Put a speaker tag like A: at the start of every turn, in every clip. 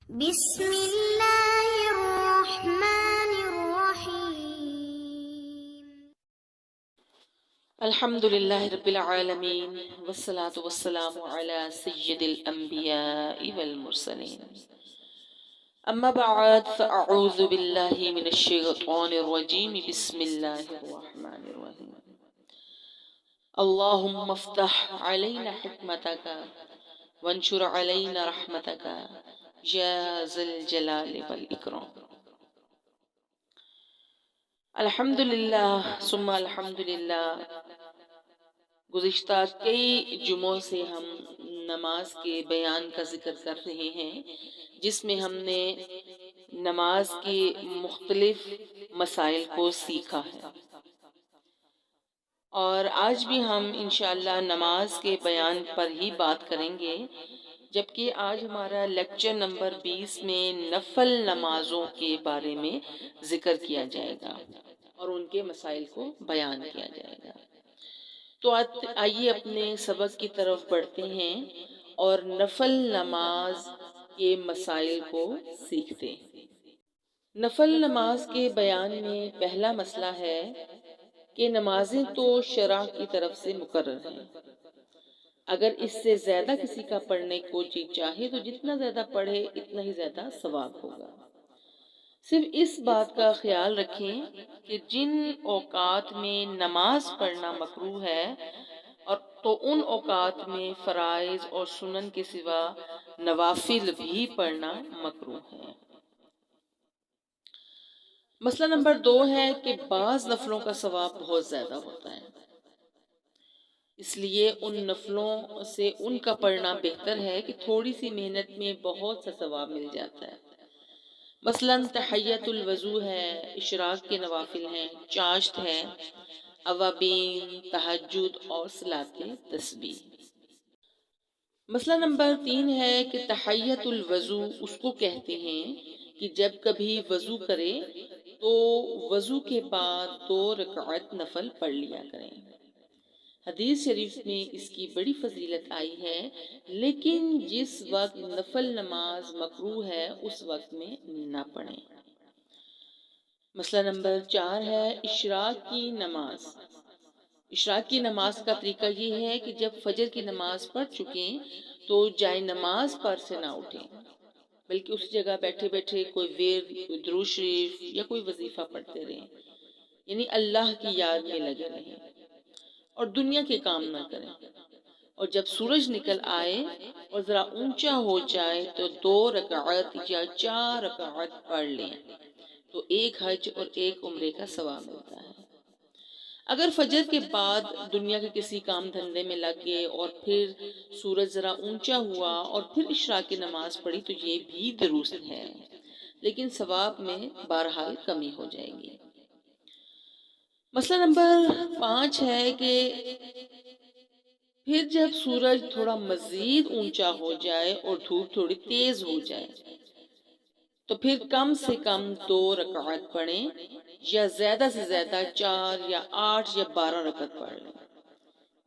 A: بسم اللہ الرحمن الرحیم۔
B: الحمد للہ رب العالمین والصلاة والسلام علی سید الانبیاء والمرسلین، اما بعد فاعوذ باللہ من الشیطان الرجیم، بسم اللہ الرحمن الرحیم۔ اللہم افتح علینا حکمتک وانشر علینا رحمتک یا ذا الجلال والاکرام۔ الحمدللہ ثم الحمدللہ، گزشتہ کئی جمعوں سے ہم نماز کے بیان کا ذکر کر رہے ہیں، جس میں ہم نے نماز کے مختلف مسائل کو سیکھا ہے، اور آج بھی ہم انشاءاللہ نماز کے بیان پر ہی بات کریں گے، جبکہ آج ہمارا لیکچر نمبر 20 میں نفل نمازوں کے بارے میں ذکر کیا جائے گا اور ان کے مسائل کو بیان کیا جائے گا۔ تو آئیے اپنے سبق کی طرف بڑھتے ہیں اور نفل نماز کے مسائل کو سیکھتے ہیں۔ نفل نماز کے بیان میں پہلا مسئلہ ہے کہ نمازیں تو شرع کی طرف سے مقرر ہیں، اگر اس سے زیادہ کسی کا پڑھنے کو جی چاہے تو جتنا زیادہ پڑھے اتنا ہی زیادہ ثواب ہوگا۔ صرف اس بات کا خیال رکھیں کہ جن اوقات میں نماز پڑھنا مکروہ ہے اور تو ان اوقات میں فرائض اور سنن کے سوا نوافل بھی پڑھنا مکروہ ہے۔ مسئلہ نمبر 2 ہے کہ بعض نفلوں کا ثواب بہت زیادہ ہوتا ہے، اس لیے ان نفلوں سے ان کا پڑھنا بہتر ہے کہ تھوڑی سی محنت میں بہت سا ثواب مل جاتا ہے۔ مثلاً تحیۃ الوضو ہے، اشراق کے نوافل ہیں، چاشت ہے، اوابین، تہجد اور صلاۃ تسبیح۔ مسئلہ نمبر 3 ہے کہ تحیۃ الوضو اس کو کہتے ہیں کہ جب کبھی وضو کرے تو وضو کے بعد 2 رکعت نفل پڑھ لیا کریں۔ حدیث شریف میں اس کی بڑی فضیلت آئی ہے، لیکن جس وقت نفل نماز مکروہ ہے اس وقت میں نہ پڑھیں۔ مسئلہ نمبر 4 ہے اشراق کی نماز۔ اشراق کی نماز کا طریقہ یہ ہے کہ جب فجر کی نماز پڑھ چکیں تو جائے نماز پر سے نہ اٹھیں، بلکہ اس جگہ بیٹھے بیٹھے کوئی ورد، کوئی درود شریف یا کوئی وظیفہ پڑھتے رہیں، یعنی اللہ کی یاد میں لگے رہیں اور دنیا کے کام نہ کریں، اور جب سورج نکل آئے اور ذرا اونچا ہو جائے تو 2 رکعت یا 4 رکعت پڑھ لیں، تو 1 حج اور 1 عمرے کا ثواب ملتا ہے۔ اگر فجر کے بعد دنیا کے کسی کام دھندے میں لگ گئے اور پھر سورج ذرا اونچا ہوا اور پھر عشاء کی نماز پڑھی تو یہ بھی درست ہے، لیکن ثواب میں بہرحال کمی ہو جائے گی۔ مسئلہ نمبر 5 ہے کہ پھر جب سورج تھوڑا مزید اونچا ہو جائے اور دھوپ تھوڑی تیز ہو جائے تو پھر کم سے کم 2 رکعت پڑھیں، یا زیادہ سے زیادہ 4 یا 8 یا 12 رکعت پڑھ لیں۔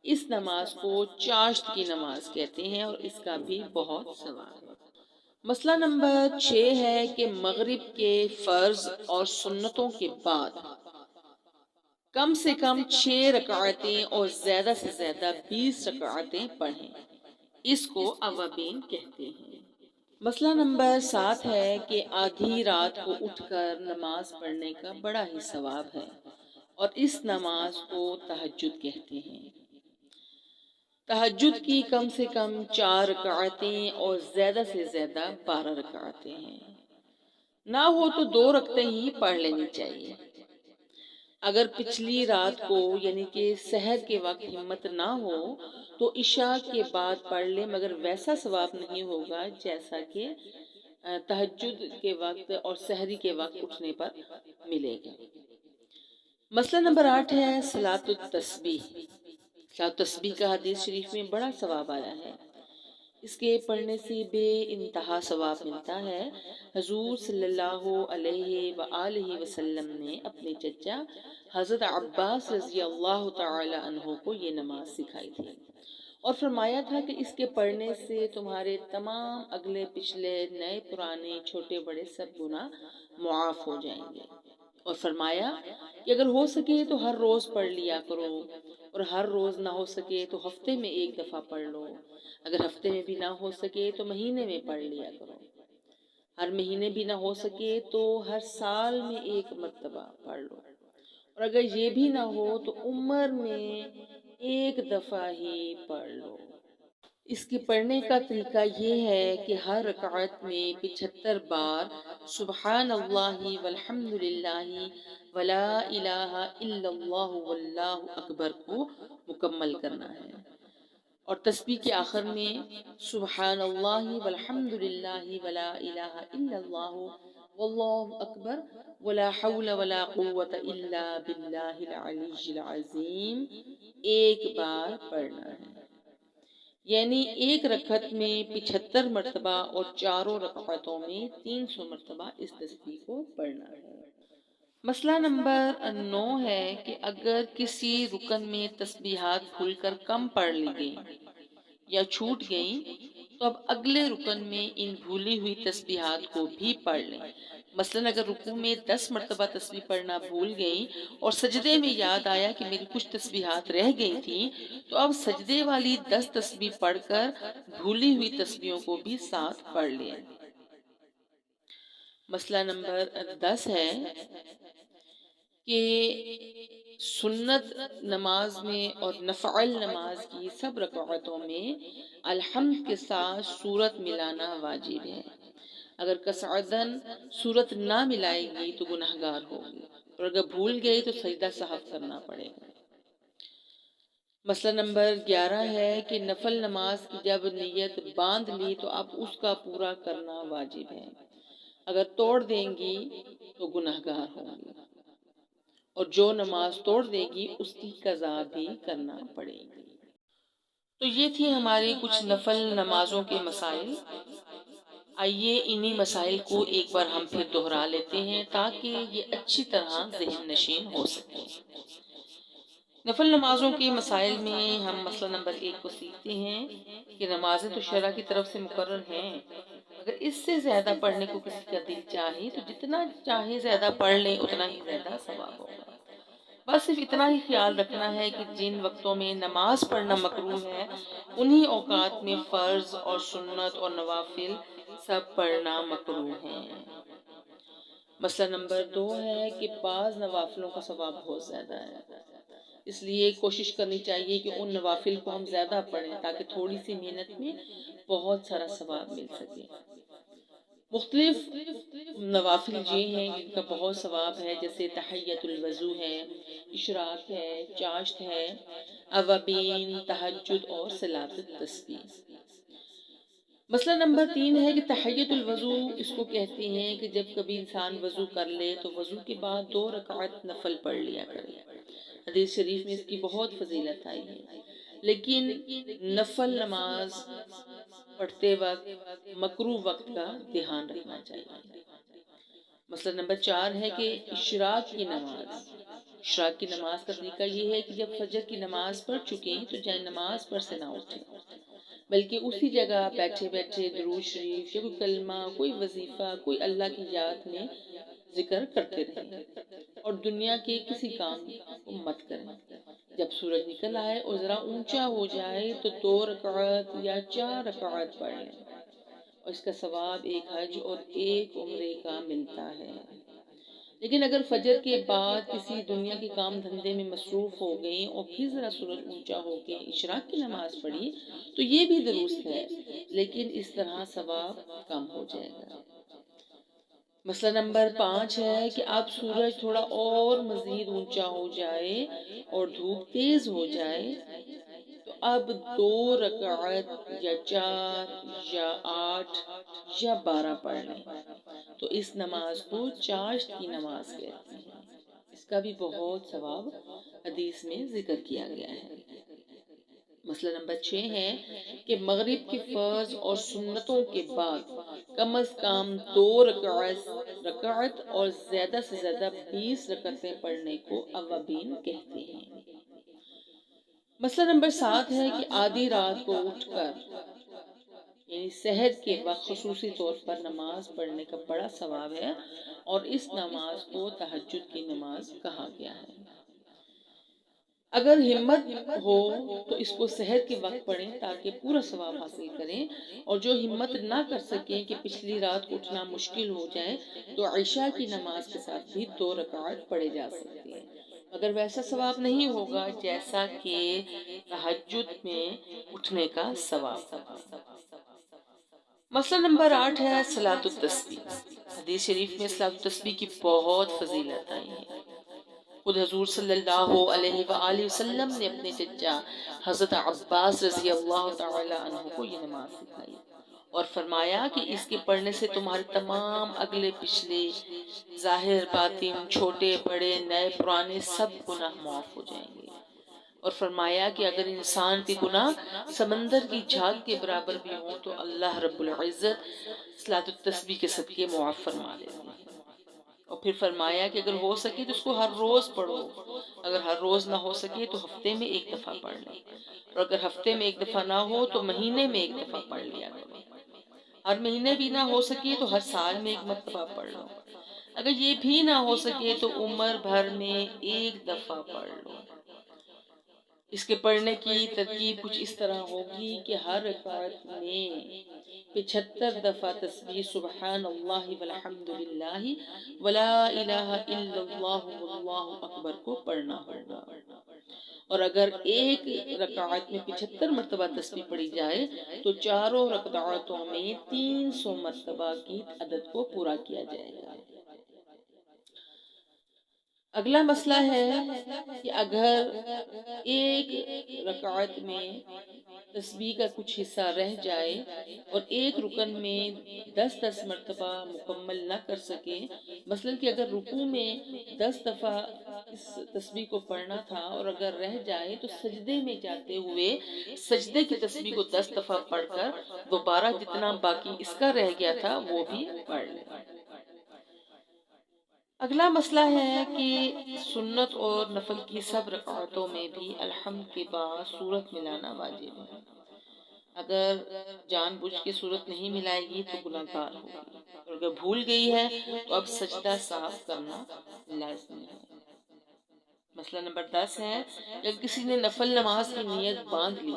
B: اس نماز کو چاشت کی نماز کہتے ہیں اور اس کا بھی بہت ثواب ہے۔ مسئلہ نمبر 6 ہے کہ مغرب کے فرض اور سنتوں کے بعد کم سے کم 6 رکعتیں اور زیادہ سے زیادہ 20 رکعتیں پڑھیں، اس کو اوابین کہتے ہیں۔ مسئلہ نمبر 7 ہے کہ آدھی رات کو اٹھ کر نماز پڑھنے کا بڑا ہی ثواب ہے، اور اس نماز کو تہجد کہتے ہیں۔ تہجد کی کم سے کم 4 رکعتیں اور زیادہ سے زیادہ 12 رکعتیں ہیں، نہ ہو تو 2 رکعتیں ہی پڑھ لینی چاہیے۔ اگر پچھلی رات کو یعنی کہ سحر کے وقت ہمت نہ ہو تو عشاء کے بعد پڑھ لیں، مگر ویسا ثواب نہیں ہوگا جیسا کہ تہجد کے وقت اور سحری کے وقت اٹھنے پر ملے گا۔ مسئلہ نمبر 8 ہے صلاۃ التسبیح۔ صلاۃ التسبیح کا حدیث شریف میں بڑا ثواب آیا ہے، اس کے پڑھنے سے بے انتہا ثواب ملتا ہے۔ حضور صلی اللہ علیہ وآلہ وسلم نے اپنے چچا حضرت عباس رضی اللہ تعالی عنہ کو یہ نماز سکھائی تھی، اور فرمایا تھا کہ اس کے پڑھنے سے تمہارے تمام اگلے پچھلے نئے پرانے چھوٹے بڑے سب گناہ معاف ہو جائیں گے۔ اور فرمایا کہ اگر ہو سکے تو ہر روز پڑھ لیا کرو، اور ہر روز نہ ہو سکے تو ہفتے میں ایک دفعہ پڑھ لو، اگر ہفتے میں بھی نہ ہو سکے تو مہینے میں پڑھ لیا کرو، ہر مہینے بھی نہ ہو سکے تو ہر سال میں ایک مرتبہ پڑھ لو، اور اگر یہ بھی نہ ہو تو عمر میں ایک دفعہ ہی پڑھ لو۔ اس کے پڑھنے کا طریقہ یہ ہے کہ ہر رکعت میں 75 بار سبحان اللہ والحمد للہ ولا الہ الا اللہ واللہ اکبر کو مکمل کرنا ہے، اور تسبیح کے آخر میں سبحان اللہ والحمد للہ ولا الہ الا اللہ واللہ اکبر ولا حول ولا قوة الا باللہ العلی العظیم ایک بار پڑھنا ہے، یعنی ایک رکعت میں 75 مرتبہ اور چاروں رکعتوں میں 300 مرتبہ اس تسبیح کو پڑھنا ہے۔ مسئلہ نمبر 9 ہے کہ اگر کسی رکن میں تسبیحات بھول کر کم پڑھ لی گئیں یا چھوٹ گئیں تو اب اگلے رکن میں ان بھولی ہوئی تسبیحات کو بھی پڑھ لیں۔ مثلاً اگر رکوع میں 10 مرتبہ تسبیح پڑھنا بھول گئیں اور سجدے میں یاد آیا کہ میری کچھ تسبیحات رہ گئی تھیں تو اب سجدے والی 10 تسبیح پڑھ کر بھولی ہوئی تسبیحوں کو بھی ساتھ پڑھ لیں۔ مسئلہ نمبر 10 ہے کہ سنت نماز میں اور نفل نماز کی سب رکعتوں میں الحمد کے ساتھ سورت ملانا واجب ہے، اگر قصداً سورت نہ ملائے گی تو گناہگار ہوگی، اور اگر بھول گئی تو سجدہ سہو کرنا پڑے گا۔ مسئلہ نمبر 11 ہے کہ نفل نماز کی جب نیت باندھ لی تو اب اس کا پورا کرنا واجب ہے، اگر توڑ دیں گی تو گناہگار ہوں گی، اور جو نماز توڑ دے گی اس کی قضا بھی کرنا پڑے گی۔ تو یہ تھی ہماری کچھ نفل نمازوں کے مسائل۔ آئیے انہی مسائل کو ایک بار ہم پھر دہرا لیتے ہیں تاکہ یہ اچھی طرح ذہن نشین ہو سکے۔ نفل نمازوں کے مسائل میں ہم مسئلہ نمبر 1 کو سیکھتے ہیں کہ نمازیں تو شرع کی طرف سے مقرر ہیں، اگر اس سے زیادہ پڑھنے کو کسی کا دل چاہے تو جتنا چاہے زیادہ پڑھ لیں اتنا ہی زیادہ ثواب ہوگا۔ بس صرف اتنا ہی خیال رکھنا ہے کہ جن وقتوں میں نماز پڑھنا مکروہ ہے انہی اوقات میں فرض اور سنت اور نوافل سب پڑھنا مکروہ ہیں۔ مسئلہ نمبر 2 ہے کہ بعض نوافلوں کا ثواب بہت زیادہ ہے، اس لیے کوشش کرنی چاہیے کہ ان نوافل کو ہم زیادہ پڑھیں تاکہ تھوڑی سی محنت میں بہت سارا ثواب مل سکے۔ مختلف نوافل یہ ہیں جن کا بہت ثواب ہے، جیسے تحیۃ الوضو ہے، اشراق ہے، چاشت ہے، اوابین، تہجد اور صلاۃ التسبیح۔ مسئلہ نمبر 3 ہے کہ تحیۃ الوضو اس کو کہتے ہیں کہ جب کبھی انسان وضو کر لے تو وضو کے بعد 2 رکعت نفل پڑھ لیا کرے۔ حدیث شریف میں اس کی بہت فضیلت آئی ہے، لیکن نفل نماز پڑھتے وقت مکروہ وقت کا دھیان رکھنا چاہیے۔ مسئلہ نمبر 4 ہے کہ اشراق کی نماز۔ اشراق کی نماز کا طریقہ یہ ہے کہ جب فجر کی نماز پڑھ چکیں تو جائے نماز پر سے نہ اٹھیں، بلکہ اسی جگہ بیٹھے بیٹھے درود شریف یا کوئی کلمہ، کوئی وظیفہ، کوئی اللہ کی یاد میں ذکر کرتے رہیں، اور دنیا کے کسی کام کو مت کریں۔ جب سورج نکل آئے اور ذرا اونچا ہو جائے تو 2 رکعت یا 4 رکعت پڑھ لیں، اور اس کا ثواب 1 حج اور 1 عمرے کا ملتا ہے۔ لیکن اگر فجر کے بعد کسی دنیا کے کام دھندے میں مصروف ہو گئیں اور پھر ذرا سورج اونچا ہو کے اشراق کی نماز پڑھی تو یہ بھی درست ہے، لیکن اس طرح ثواب کم ہو جائے گا۔ مسئلہ نمبر 5 ہے کہ اب سورج تھوڑا اور مزید اونچا ہو جائے اور دھوپ تیز ہو جائے تو اب 2 رکعت یا 4 یا 8 یا 12 پڑھ لیں، تو اس نماز کو چاشت کی نماز کہتے ہیں، اس کا بھی بہت ثواب حدیث میں ذکر کیا گیا ہے۔ مسئلہ نمبر 6 ہے کہ مغرب کے فرض اور سنتوں کے بعد کم از کم 2 رکعت اور زیادہ سے زیادہ 20 رکعتیں پڑھنے کو اوابین کہتے ہیں۔ مسئلہ نمبر 7 ہے کہ آدھی رات کو اٹھ کر یعنی سحر کے وقت خصوصی طور پر نماز پڑھنے کا بڑا ثواب ہے، اور اس نماز کو تہجد کی نماز کہا گیا ہے۔ اگر ہمت ہو تو اس کو سحر کے وقت پڑھیں تاکہ پورا ثواب حاصل کریں، اور جو ہمت نہ کر سکیں کہ پچھلی رات کو اٹھنا مشکل ہو جائے تو عشاء کی نماز کے ساتھ بھی 2 رکعت پڑھے جا سکتے ہیں، مگر ویسا ثواب نہیں ہوگا جیسا کہ تہجد میں اٹھنے کا ثواب ہوگا۔ مسئلہ نمبر 8 ہے صلاۃ التسبیح۔ حدیث شریف میں صلاۃ التسبیح کی بہت فضیلت آئی ہے۔ خود حضور صلی اللہ علیہ وآلہ وسلم نے اپنے چچا حضرت عباس رضی اللہ تعالی عنہ کو یہ نماز سکھائی اور فرمایا کہ اس کے پڑھنے سے تمہارے تمام اگلے پچھلے ظاہر باطن، چھوٹے بڑے نئے پرانے سب گناہ معاف ہو جائیں گے، اور فرمایا کہ اگر انسان کے گناہ سمندر کی جھاگ کے برابر بھی ہوں تو اللہ رب العزت صلاۃ التسبیح کے صدقے معاف فرما لیتے ہیں، اور پھر فرمایا کہ اگر ہو سکے تو اس کو ہر روز پڑھو، اگر ہر روز نہ ہو سکے تو ہفتے میں 1 دفعہ پڑھ لیں، اور اگر ہفتے میں 1 دفعہ نہ ہو تو مہینے میں 1 دفعہ پڑھ لیا کرو، ہر مہینے بھی نہ ہو سکے تو ہر سال میں 1 مرتبہ پڑھ لو، اگر یہ بھی نہ ہو سکے تو عمر بھر میں 1 دفعہ پڑھ لو۔ اس کے پڑھنے کی ترکیب کچھ اس طرح ہوگی کہ ہر رکعت میں 75 دفعہ تسبیح سبحان اللہ والحمد للہ ولا الہ الا اللہ واللہ اکبر کو پڑھنا ہوگا، اور اگر ایک رکعت میں 75 مرتبہ تسبیح پڑھی جائے تو چاروں رکعتوں میں 300 مرتبہ کی عدد کو پورا کیا جائے گا۔ اگلا مسئلہ ہے کہ اگر ایک رکعت میں تسبیح کا کچھ حصہ رہ جائے اور ایک رکن میں 10 مرتبہ مکمل نہ کر سکے، مثلا کہ اگر رکوع میں 10 دفعہ اس تسبیح کو پڑھنا تھا اور اگر رہ جائے تو سجدے میں جاتے ہوئے سجدے کی تسبیح کو 10 دفعہ پڑھ کر دوبارہ جتنا باقی اس کا رہ گیا تھا وہ بھی پڑھ لے۔ اگلا مسئلہ ہے کہ سنت اور نفل کی سب رکعتوں میں بھی الحمد کے بعد سورت ملانا واجب ہے، اگر جان بوجھ کے سورت نہیں ملائے گی تو گناہ گار ہوگی، اور اگر بھول گئی ہے تو اب سجدہ صاف کرنا لازمی ہے۔ مسئلہ نمبر 10 ہے کہ کسی نے نفل نماز کی نیت باندھ لی،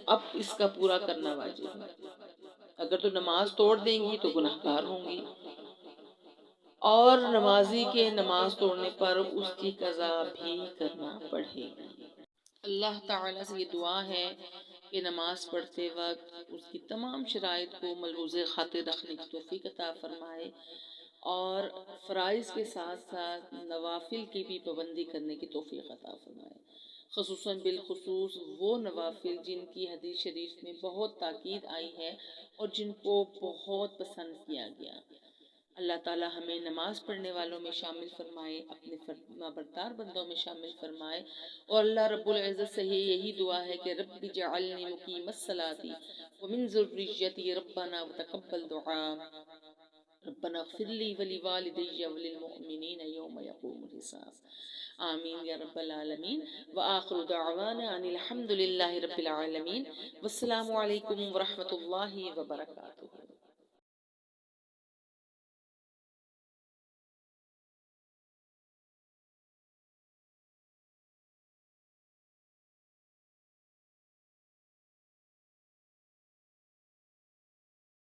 B: اب اس کا پورا کرنا واجب ہے، اگر تو نماز توڑ دیں گی تو گناہ گار ہوں گی، اور نمازی کے نماز توڑنے پر اس کی قضا بھی کرنا پڑے گی۔ اللہ تعالیٰ سے یہ دعا ہے کہ نماز پڑھتے وقت اس کی تمام شرائط کو ملحوظ خاطر رکھنے کی توفیق عطا فرمائے، اور فرائض کے ساتھ ساتھ نوافل کی بھی پابندی کرنے کی توفیق عطا فرمائے، خصوصاً بالخصوص وہ نوافل جن کی حدیث شریف میں بہت تاکید آئی ہے اور جن کو بہت پسند کیا گیا۔ اللہ تعالیٰ ہمیں نماز پڑھنے والوں میں شامل فرمائے، اپنے فرما بردار بندوں میں شامل فرمائے، اور اللہ رب العزت سے یہی دعا ہے کہ رب جعلنی مقیم الصلاۃ ومن ذریتی ربنا وتقبل دعاء ربنا اغفر لی ولوالدی وللمؤمنین یوم یقوم الحساب، آمین یا رب العالمین، وآخر دعوانا ان الحمد للہ رب العالمین، والسلام علیکم ورحمۃ اللہ وبرکاتہ۔